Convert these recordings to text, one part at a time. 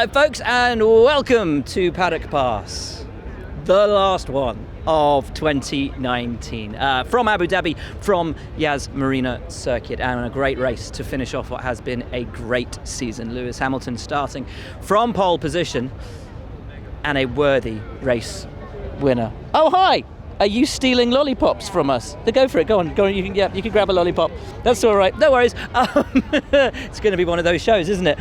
Hello folks and welcome to Paddock Pass, the last one of 2019 from Abu Dhabi, from Yas Marina Circuit, and a great race to finish off what has been a great season. Lewis Hamilton starting from pole position and a worthy race winner. Oh hi! Are you stealing lollipops from us? Go for it. Go on. You can grab a lollipop. That's all right. No worries. It's going to be one of those shows, isn't it?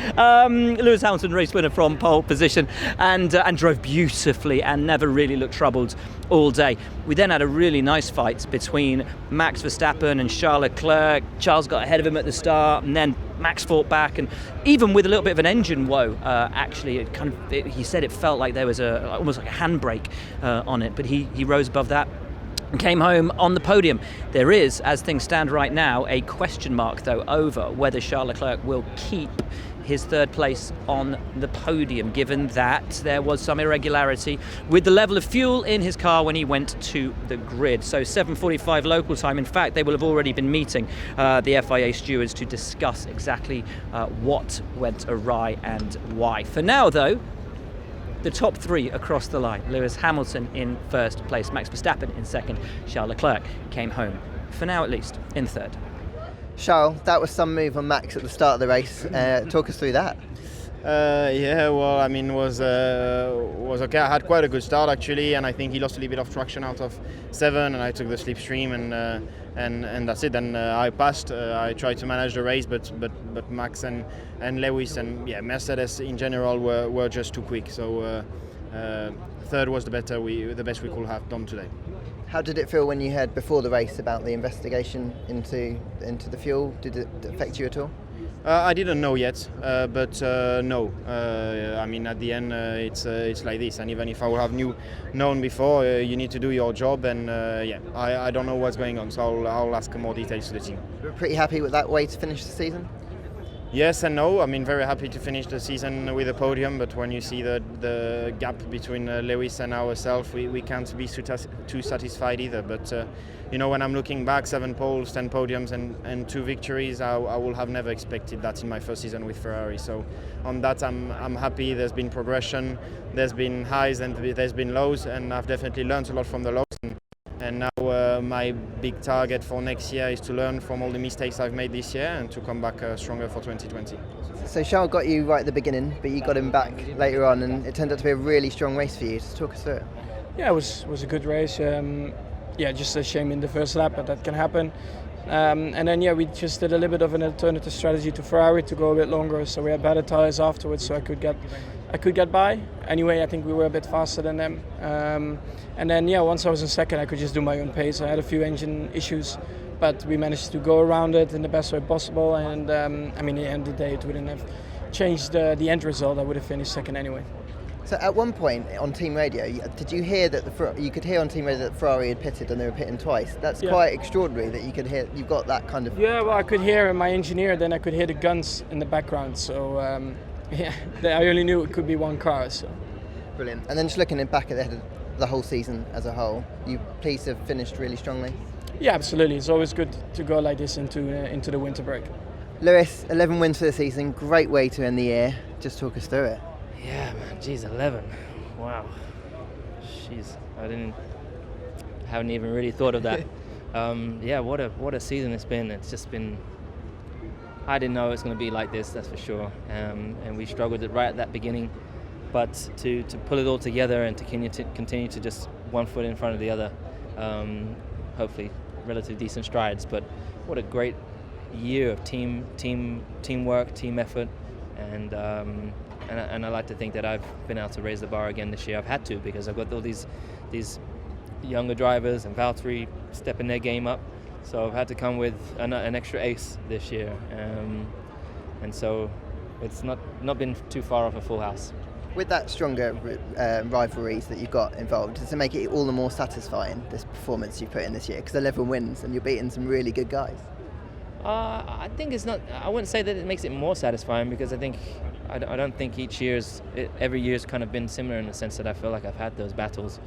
Lewis Hamilton, race winner from pole position, and drove beautifully and never really looked troubled all day. We then had a really nice fight between Max Verstappen and Charles Leclerc. Charles got ahead of him at the start, and then Max fought back, and even with a little bit of an engine woe, actually, he said it felt like there was almost like a handbrake on it, but he rose above that and came home on the podium. There is, as things stand right now, a question mark, though, over whether Charles Leclerc will keep his third place on the podium, given that there was some irregularity with the level of fuel in his car when he went to the grid. So 7:45 local time. In fact, they will have already been meeting the FIA stewards to discuss exactly what went awry and why. For now, though, the top three across the line: Lewis Hamilton in first place, Max Verstappen in second, Charles Leclerc came home, for now at least, in third. Charles, that was some move on Max at the start of the race. Talk us through that. Was okay. I had quite a good start actually, and I think he lost a little bit of traction out of 7, and I took the slipstream, and that's it. And I passed. I tried to manage the race, but Max and Lewis and Mercedes in general were just too quick. So third was the best we could have done today. How did it feel when you heard before the race about the investigation into the fuel? Did it affect you at all? I didn't know yet, but no. At the end, it's like this. And even if I would have known before, you need to do your job. And I don't know what's going on, so I'll ask more details to the team. We're pretty happy with that way to finish the season? Yes and no. Very happy to finish the season with a podium, but when you see the gap between Lewis and ourselves, we can't be too satisfied either. But when I'm looking back, 7 poles, 10 podiums, and 2 victories, I will have never expected that in my first season with Ferrari. So on that, I'm happy. There's been progression, there's been highs and there's been lows, and I've definitely learned a lot from the lows. And now my big target for next year is to learn from all the mistakes I've made this year and to come back stronger for 2020. So Charles got you right at the beginning, but you got him back later on, and it turned out to be a really strong race for you. Just talk us through it. Yeah, it was a good race. Just a shame in the first lap, but that can happen. And then we just did a little bit of an alternative strategy to Ferrari to go a bit longer, so we had better tyres afterwards, so I could get by. Anyway, I think we were a bit faster than them. And then once I was in second, I could just do my own pace. I had a few engine issues, but we managed to go around it in the best way possible. And at the end of the day, it wouldn't have changed the end result. I would have finished second anyway. So at one point on team radio, did you hear that you could hear on team radio that Ferrari had pitted and they were pitting twice? That's quite extraordinary that you could hear. You've got that kind of. Yeah, well, I could hear my engineer. Then I could hear the guns in the background. So I only knew it could be one car. So brilliant. And then just looking back at the whole season as a whole, you pleased to have finished really strongly? Yeah, absolutely. It's always good to go like this into the winter break. Lewis, 11 wins for the season. Great way to end the year. Just talk us through it. Yeah, man. Geez, 11. Wow. Jeez, haven't even really thought of that. What a season it's been. It's just been. I didn't know it was going to be like this. That's for sure. And we struggled right at that beginning, but to pull it all together and to continue to just one foot in front of the other. Hopefully, relatively decent strides. But what a great year of teamwork, team effort, and I like to think that I've been able to raise the bar again this year. I've had to, because I've got all these younger drivers and Valtteri stepping their game up. So I've had to come with an extra ace this year. And so it's not been too far off a full house. With that stronger rivalries that you've got involved, does it make it all the more satisfying, this performance you've put in this year? Because 11 wins and you're beating some really good guys. I think it's not. I wouldn't say that it makes it more satisfying, because I don't think every year's kind of been similar in the sense that I feel like I've had those battles.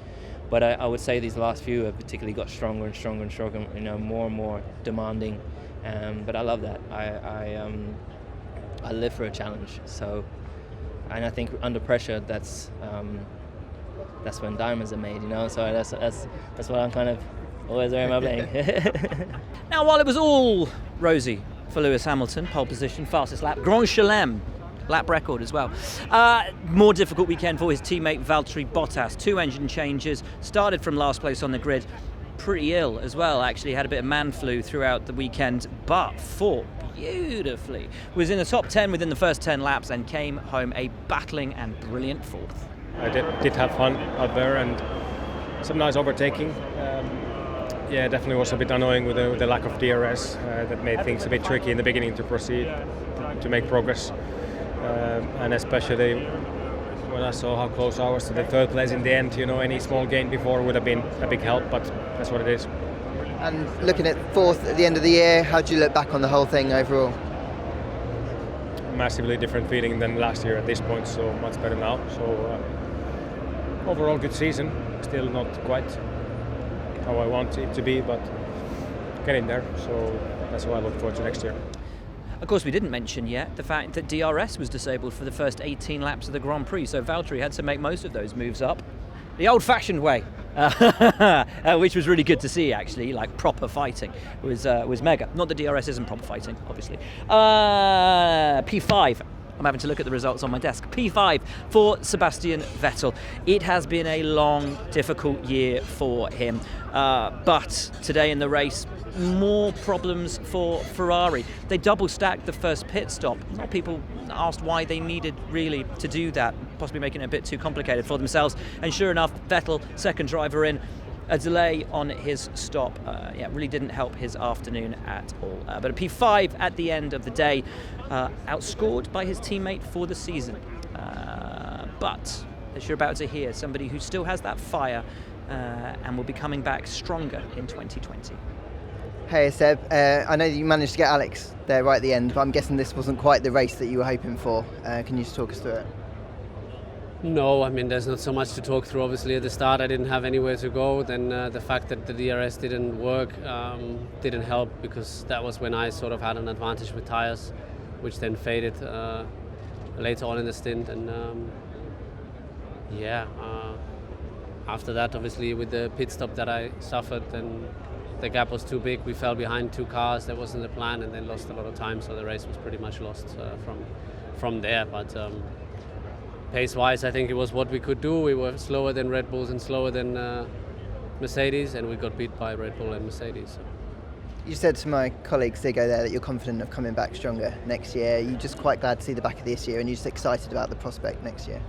But I would say these last few have particularly got stronger and stronger and stronger. More and more demanding. But I love that. I live for a challenge. So I think under pressure, that's when diamonds are made, you know. So that's what I'm kind of always wearing my bling. Now, while it was all rosy for Lewis Hamilton, pole position, fastest lap, Grand Chelem, lap record as well. More difficult weekend for his teammate Valtteri Bottas. 2 engine changes, started from last place on the grid, pretty ill as well, actually had a bit of man flu throughout the weekend, but fought beautifully, was in the top 10 within the first 10 laps and came home a battling and brilliant 4th. I did have fun out there and some nice overtaking. Yeah, definitely was a bit annoying with the lack of DRS. That made things a bit tricky in the beginning to proceed, to make progress. And especially when I saw how close I was to the 3rd place in the end, you know, any small gain before would have been a big help, but that's what it is. And looking at 4th at the end of the year, how do you look back on the whole thing overall? Massively different feeling than last year at this point, so much better now. So overall good season, still not quite how I want it to be, but getting there, so that's why I look forward to next year. Of course, we didn't mention yet the fact that DRS was disabled for the first 18 laps of the Grand Prix, so Valtteri had to make most of those moves up the old-fashioned way, which was really good to see, actually. Like, proper fighting was mega. Not that DRS isn't proper fighting, obviously. P5. I'm having to look at the results on my desk. P5 for Sebastian Vettel. It has been a long, difficult year for him. But today in the race, more problems for Ferrari. They double-stacked the first pit stop. A lot of people asked why they needed really to do that, possibly making it a bit too complicated for themselves. And sure enough, Vettel, second driver in, a delay on his stop really didn't help his afternoon at all. But a P5 at the end of the day, outscored by his teammate for the season. But as you're about to hear, somebody who still has that fire and will be coming back stronger in 2020. Hey Seb, I know that you managed to get Alex there right at the end, but I'm guessing this wasn't quite the race that you were hoping for. Can you just talk us through it? No, I mean, there's not so much to talk through. Obviously, at the start, I didn't have anywhere to go. Then the fact that the DRS didn't work didn't help, because that was when I sort of had an advantage with tires, which then faded later on in the stint. And after that, obviously, with the pit stop that I suffered, then the gap was too big. We fell behind 2 cars. That wasn't the plan, and then lost a lot of time. So the race was pretty much lost from there. But pace-wise, I think it was what we could do. We were slower than Red Bulls and slower than Mercedes, and we got beat by Red Bull and Mercedes. So. You said to my colleague Sigo there that you're confident of coming back stronger next year. You're just quite glad to see the back of this year, and you're just excited about the prospect next year.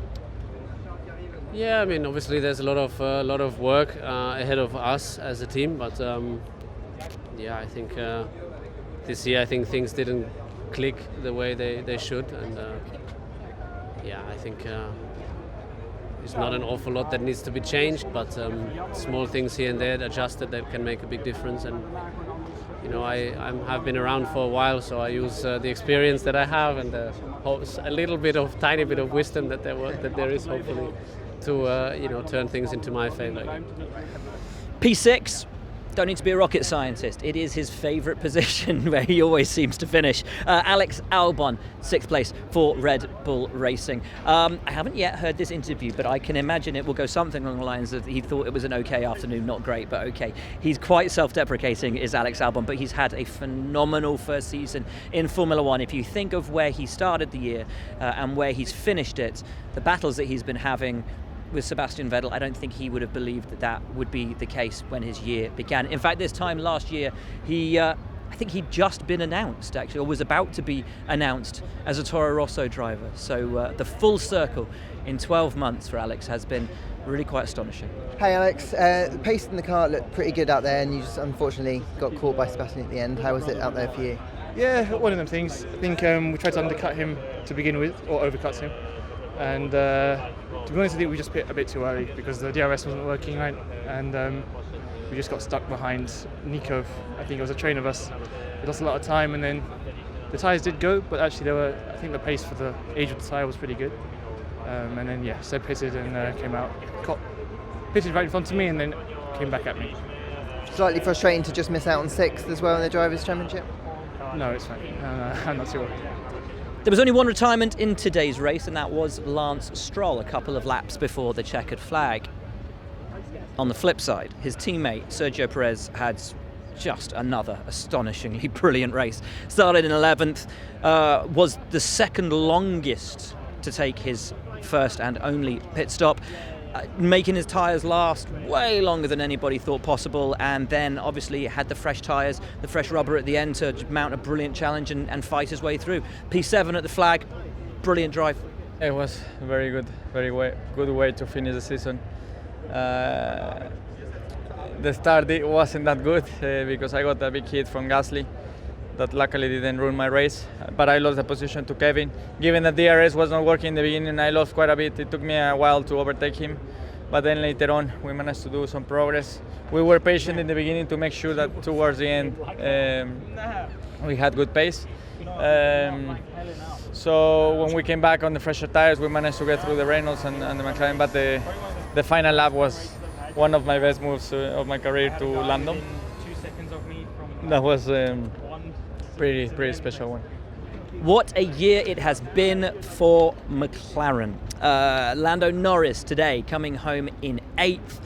Yeah, I mean, obviously there's a lot of work ahead of us as a team, but I think this year I think things didn't click the way they should, and I think it's not an awful lot that needs to be changed, but small things here and there adjusted that can make a big difference. And you know, I've been around for a while, so I use the experience that I have and a tiny bit of wisdom that there is, hopefully, to turn things into my favour. P6. Don't need to be a rocket scientist. It is his favourite position where he always seems to finish. Alex Albon, 6th place for Red Bull Racing. I haven't yet heard this interview, but I can imagine it will go something along the lines of he thought it was an okay afternoon, not great, but okay. He's quite self-deprecating, is Alex Albon, but he's had a phenomenal first season in Formula One. If you think of where he started the year and where he's finished it, the battles that he's been having with Sebastian Vettel, I don't think he would have believed that would be the case when his year began. In fact, this time last year, I think he'd just been announced, actually, or was about to be announced as a Toro Rosso driver. So the full circle in 12 months for Alex has been really quite astonishing. Hey Alex, the pace in the car looked pretty good out there, and you just unfortunately got caught by Sebastian at the end. How was it out there for you? Yeah, one of them things. I think we tried to undercut him to begin with, or overcut him. And to be honest, I think we just pit a bit too early because the DRS wasn't working right, and we just got stuck behind Nico. I think it was a train of us. We lost a lot of time, and then the tyres did go, but actually I think the pace for the age of the tyre was pretty good. And then Seb pitted and came out, pitted right in front of me, and then came back at me. Slightly frustrating to just miss out on 6th as well in the Drivers' Championship? No, it's fine. I'm not too worried. There was only one retirement in today's race, and that was Lance Stroll, a couple of laps before the checkered flag. On the flip side, his teammate Sergio Perez had just another astonishingly brilliant race. Started in 11th, was the second longest to take his first and only pit stop, making his tyres last way longer than anybody thought possible, and then obviously had the fresh tyres, the fresh rubber at the end to mount a brilliant challenge and fight his way through. P7 at the flag, brilliant drive. It was very good, good way to finish the season. The start wasn't that good because I got a big hit from Gasly that luckily didn't ruin my race, but I lost the position to Kevin. Given that DRS was not working in the beginning, I lost quite a bit. It took me a while to overtake him, but then later on we managed to do some progress. We were patient in the beginning to make sure that towards the end we had good pace. So when we came back on the fresher tires, we managed to get through the Reynolds and the McLaren, but the final lap was one of my best moves of my career to Lando. That was pretty special one. What a year it has been for McLaren. Lando Norris today coming home in 8th.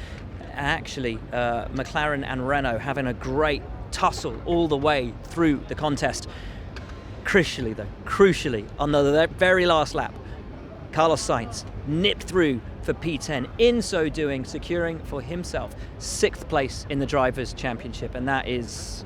Actually, McLaren and Renault having a great tussle all the way through the contest. Crucially, on the very last lap, Carlos Sainz nipped through for P10, in so doing securing for himself 6th place in the Drivers' Championship, and that is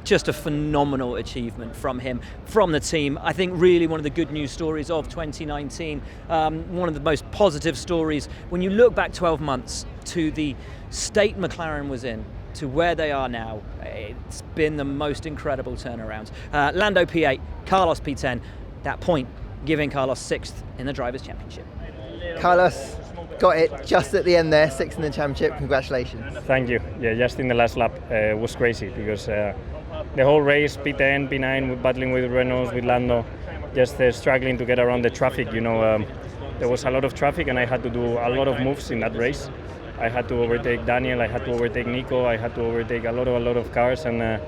just a phenomenal achievement from him, from the team. I think really one of the good news stories of 2019, one of the most positive stories when you look back 12 months to the state McLaren was in to where they are now. It's been the most incredible turnaround. Lando P8, Carlos P10, that point giving Carlos 6th in the Drivers' Championship. Carlos got it just at the end there, 6th in the championship. Congratulations. Thank you. Yeah, just in the last lap was crazy because the whole race, P10, P9, battling with Renault, with Lando, just struggling to get around the traffic. You know, there was a lot of traffic and I had to do a lot of moves in that race. I had to overtake Daniel, I had to overtake Nico, I had to overtake a lot of cars, and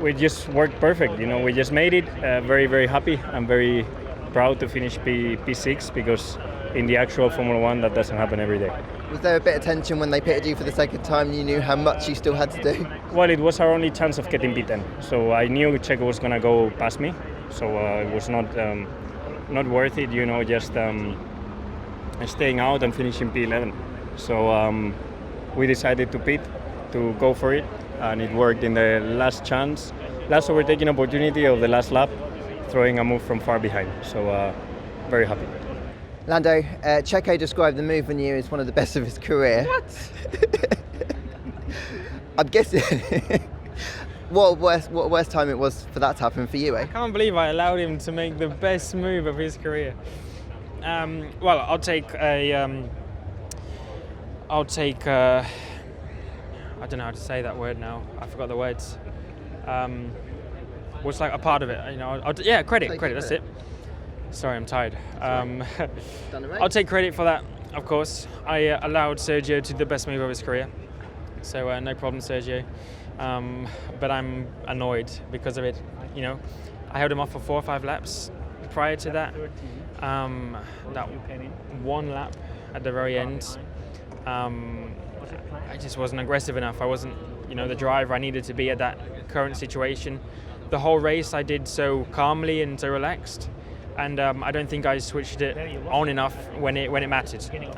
we just worked perfect. You know, we just made it. Very happy. I'm very proud to finish P6 because in the actual Formula 1 that doesn't happen every day. Was there a bit of tension when they pitted you for the second time? You knew how much you still had to do? Well, it was our only chance of getting P10, so I knew Checo was going to go past me, so it was not worth it, you know, just staying out and finishing P11. So we decided to pit, to go for it, and it worked in the last overtaking opportunity of the last lap, throwing a move from far behind. So very happy. Lando, Checo described the move on you as one of the best of his career. What? I'm guessing. What worst time it was for that to happen for you, eh? I can't believe I allowed him to make the best move of his career. Well, I'll take I don't know how to say that word now. I forgot the words. Was like a part of it, you know. Credit. That's it. Sorry, I'm tired. I'll take credit for that, of course. I allowed Sergio to do the best move of his career, so no problem, Sergio. But I'm annoyed because of it. You know, I held him off for 4 or 5 laps prior to that. That one lap at the very end, I just wasn't aggressive enough. I wasn't, you know, the driver I needed to be at that current situation. The whole race I did so calmly and so relaxed. And I don't think I switched it on enough when it mattered. You know,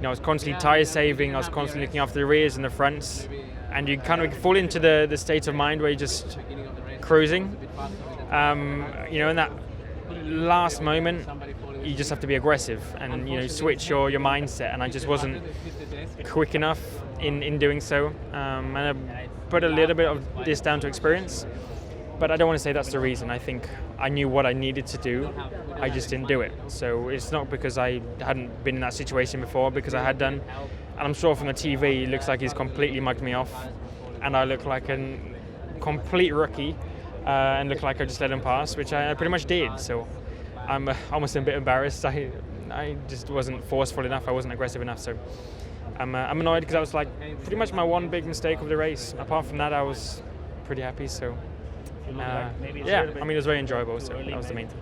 I was constantly tyre saving, I was constantly looking after the rears and the fronts, and you kind of fall into the state of mind where you're just cruising. You know, in that last moment, you just have to be aggressive and, you know, switch your mindset. And I just wasn't quick enough in doing so. And I put a little bit of this down to experience. But I don't want to say that's the reason. I think I knew what I needed to do. I just didn't do it. So it's not because I hadn't been in that situation before, because I had done. And I'm sure from the TV, it looks like he's completely mugged me off. And I look like a complete rookie and look like I just let him pass, which I pretty much did. So I'm almost a bit embarrassed. I just wasn't forceful enough. I wasn't aggressive enough. So I'm annoyed because that was like pretty much my one big mistake of the race. Apart from that, I was pretty happy. So Yeah, I mean, it was very enjoyable, so that was the main thing.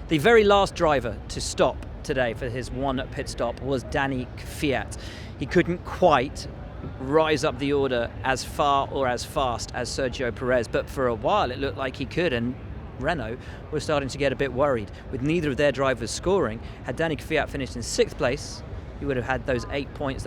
The very last driver to stop today for his one pit stop was Daniil Kvyat. He couldn't quite rise up the order as far or as fast as Sergio Perez, but for a while it looked like he could, and Renault were starting to get a bit worried with neither of their drivers scoring. Had Daniil Kvyat finished in 6th place, he would have had those 8 points,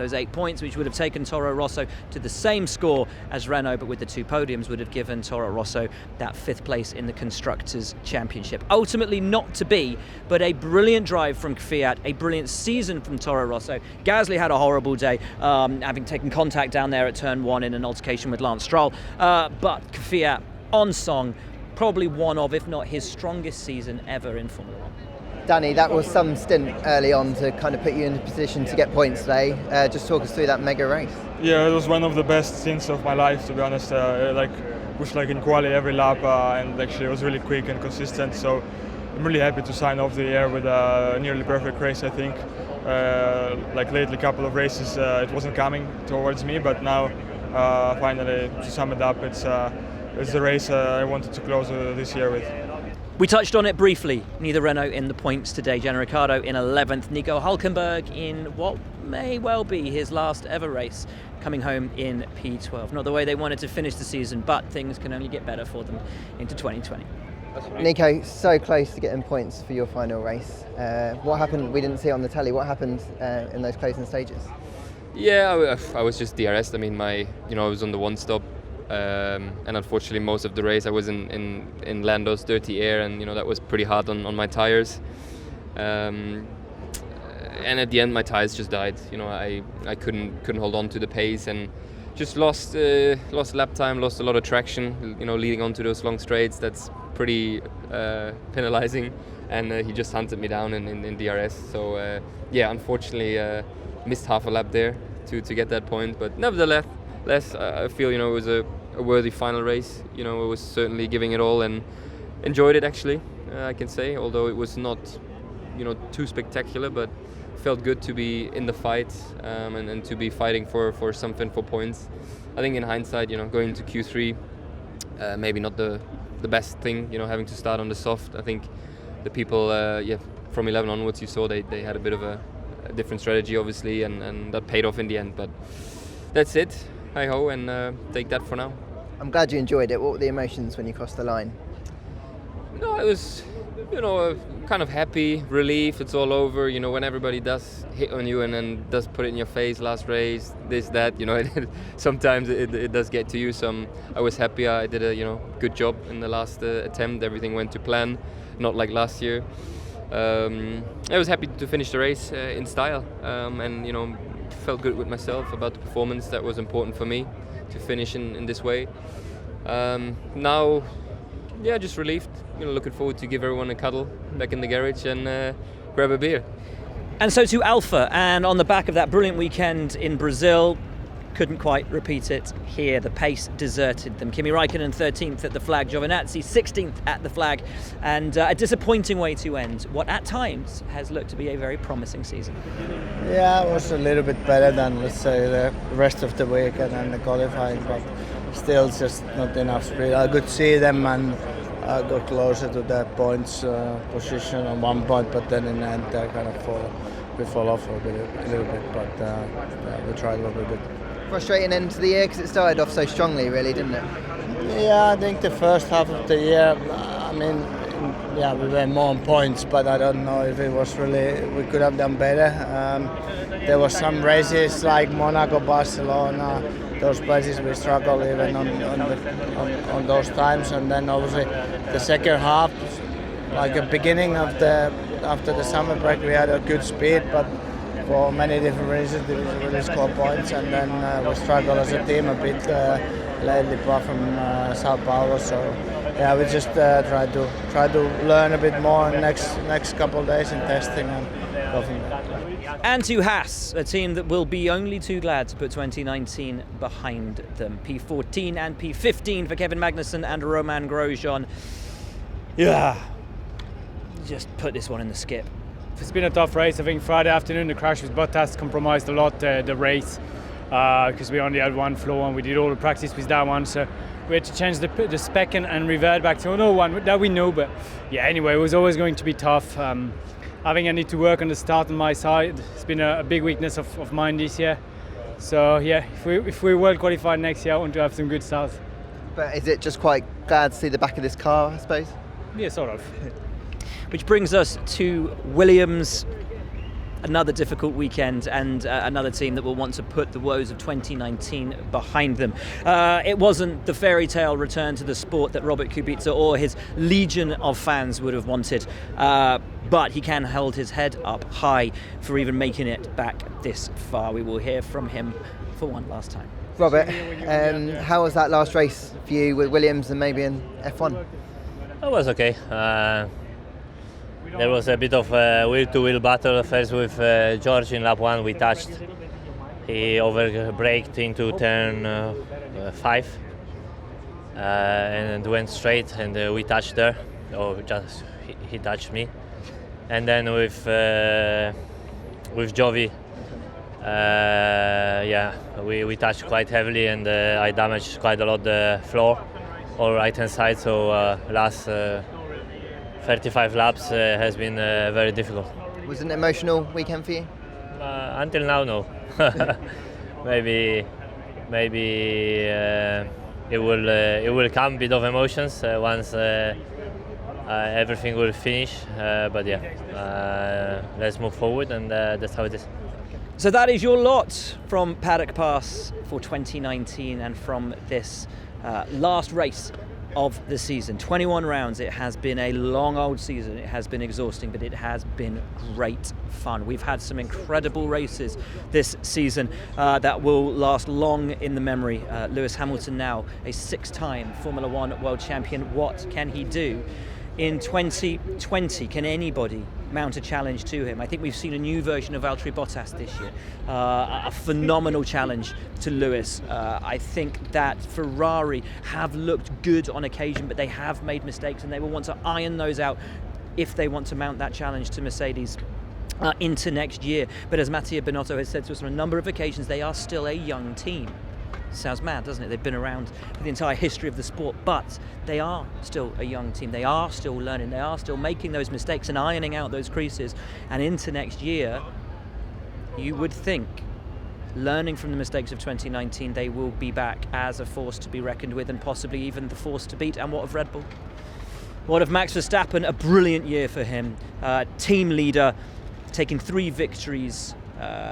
which would have taken Toro Rosso to the same score as Renault, but with the 2 podiums would have given Toro Rosso that 5th place in the Constructors' Championship. Ultimately not to be, but a brilliant drive from Kvyat, a brilliant season from Toro Rosso. Gasly had a horrible day, having taken contact down there at turn 1 in an altercation with Lance Stroll, but Kvyat on song, probably one of, if not his strongest season ever in Formula 1. Danny, that was some stint early on to kind of put you in a position to get points today. Just talk us through that mega race. Yeah, it was one of the best stints of my life, to be honest. Pushed in quali every lap, and actually it was really quick and consistent. So I'm really happy to sign off the year with a nearly perfect race, I think. Lately, a couple of races, it wasn't coming towards me, but now finally, to sum it up, it's the race I wanted to close this year with. We touched on it briefly. Neither Renault in the points today. Gian Ricciardo in 11th. Nico Hulkenberg in what may well be his last ever race, coming home in P12. Not the way they wanted to finish the season, but things can only get better for them into 2020. Nico, so close to getting points for your final race. What happened? We didn't see it on the telly. What happened in those closing stages? Yeah, I was just DRS'd. I mean, I was on the one stop. And unfortunately most of the race I was in Lando's dirty air, and that was pretty hard on my tires, and at the end my tires just died. I couldn't hold on to the pace and just lost lap time, lost a lot of traction, leading onto those long straights. That's pretty penalizing, and he just hunted me down in DRS, so unfortunately missed half a lap there to get that point, but nevertheless I feel it was a worthy final race. It was certainly giving it all and enjoyed it, actually, I can say, although it was not too spectacular, but felt good to be in the fight, and to be fighting for something, for points. I think in hindsight, going to Q3, maybe not the best thing, having to start on the soft. I think the people from 11 onwards, you saw they had a bit of a different strategy, obviously, and that paid off in the end, but that's it. Hi-ho, and take that for now. I'm glad you enjoyed it. What were the emotions when you crossed the line? No, it was, kind of happy, relief. It's all over. When everybody does hit on you and then does put it in your face, last race, this, that, sometimes it does get to you. So I was happy. I did a, good job in the last attempt. Everything went to plan, not like last year. I was happy to finish the race in style, and, felt good with myself about the performance. That was important for me to finish in this way. Now, just relieved. Looking forward to give everyone a cuddle back in the garage and grab a beer. And so to Alfa, and on the back of that brilliant weekend in Brazil, couldn't quite repeat it here. The pace deserted them. Kimi Räikkönen 13th at the flag, Giovinazzi 16th at the flag, and a disappointing way to end what at times has looked to be a very promising season. Yeah, it was a little bit better than, let's say, the rest of the weekend and the qualifying, but still just not enough speed. I could see them and got closer to that points position on one point, but then in the end they kind of fall off a little bit, but we tried what we could. Frustrating end to the year because it started off so strongly, really, didn't it? Yeah, I think the first half of the year, we were more on points, but I don't know if it was really, we could have done better. There were some races like Monaco, Barcelona, those places we struggled even on those times, and then obviously the second half, like the beginning of after the summer break, we had a good speed, but for many different reasons we didn't really score points, and then we struggled as a team a bit lately, apart from Sao Paulo. So we just try to learn a bit more in next couple of days in testing and go from there. And to Haas, a team that will be only too glad to put 2019 behind them. P14 and P15 for Kevin Magnussen and Romain Grosjean. Yeah, just put this one in the skip. It's been a tough race. I think Friday afternoon the crash with Bottas compromised a lot the race. because we only had one floor and we did all the practice with that one, so we had to change the spec and revert back to another one that we know. But yeah, anyway, it was always going to be tough. I think I need to work on the start on my side. It's been a big weakness of mine this year. So yeah, if we world qualified next year, I want to have some good starts. But is it just quite glad to see the back of this car, I suppose? Yeah, sort of. Which brings us to Williams. Another difficult weekend and another team that will want to put the woes of 2019 behind them. It wasn't the fairy tale return to the sport that Robert Kubica or his legion of fans would have wanted, but he can hold his head up high for even making it back this far. We will hear from him for one last time. Robert, how was that last race for you with Williams and maybe in F1? It was okay. There was a bit of a wheel-to-wheel battle first with George in lap 1. We touched. He overbraked into turn 5 and went straight, and we touched there. Or just he touched me. And then with Jovi, we touched quite heavily, and I damaged quite a lot the floor, all right-hand side. So last 35 laps has been very difficult. Was it an emotional weekend for you? Until now, no. maybe it will come, bit of emotions once everything will finish. But yeah, let's move forward, and that's how it is. So that is your lot from Paddock Pass for 2019 and from this last race of the season. 21 rounds. It has been a long old season. It has been exhausting, but it has been great fun. We've had some incredible races this season that will last long in the memory. Lewis Hamilton, now a 6-time Formula One world champion. What can he do in 2020? Can anybody mount a challenge to him? I think we've seen a new version of Valtteri Bottas this year, a phenomenal challenge to Lewis. I think that Ferrari have looked good on occasion, but they have made mistakes, and they will want to iron those out if they want to mount that challenge to Mercedes into next year. But as Mattia Binotto has said to us on a number of occasions, they are still a young team. Sounds mad, doesn't it? They've been around for the entire history of the sport, but they are still a young team. They are still learning. They are still making those mistakes and ironing out those creases. And into next year, you would think, learning from the mistakes of 2019, they will be back as a force to be reckoned with, and possibly even the force to beat. And what of Red Bull? What of Max Verstappen? A brilliant year for him. Team leader, taking 3 victories.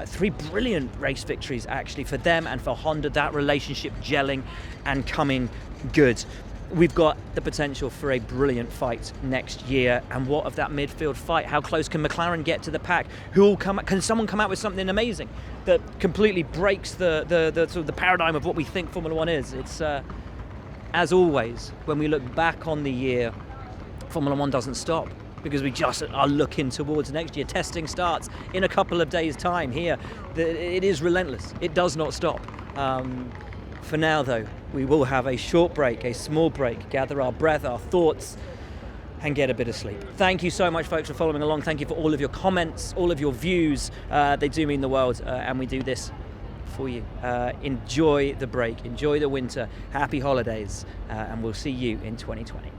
3 brilliant race victories actually for them and for Honda. That relationship gelling and coming good. We've got the potential for a brilliant fight next year. And what of that midfield fight? How close can McLaren get to the pack? Can someone come out with something amazing that completely breaks the sort of the paradigm of what we think Formula One is? It's as always, when we look back on the year, Formula One doesn't stop, because we just are looking towards next year. Testing starts in a couple of days' time here. It is relentless. It does not stop. For now, though, we will have a short break, a small break, gather our breath, our thoughts, and get a bit of sleep. Thank you so much, folks, for following along. Thank you for all of your comments, all of your views. They do mean the world, and we do this for you. Enjoy the break. Enjoy the winter. Happy holidays, and we'll see you in 2020.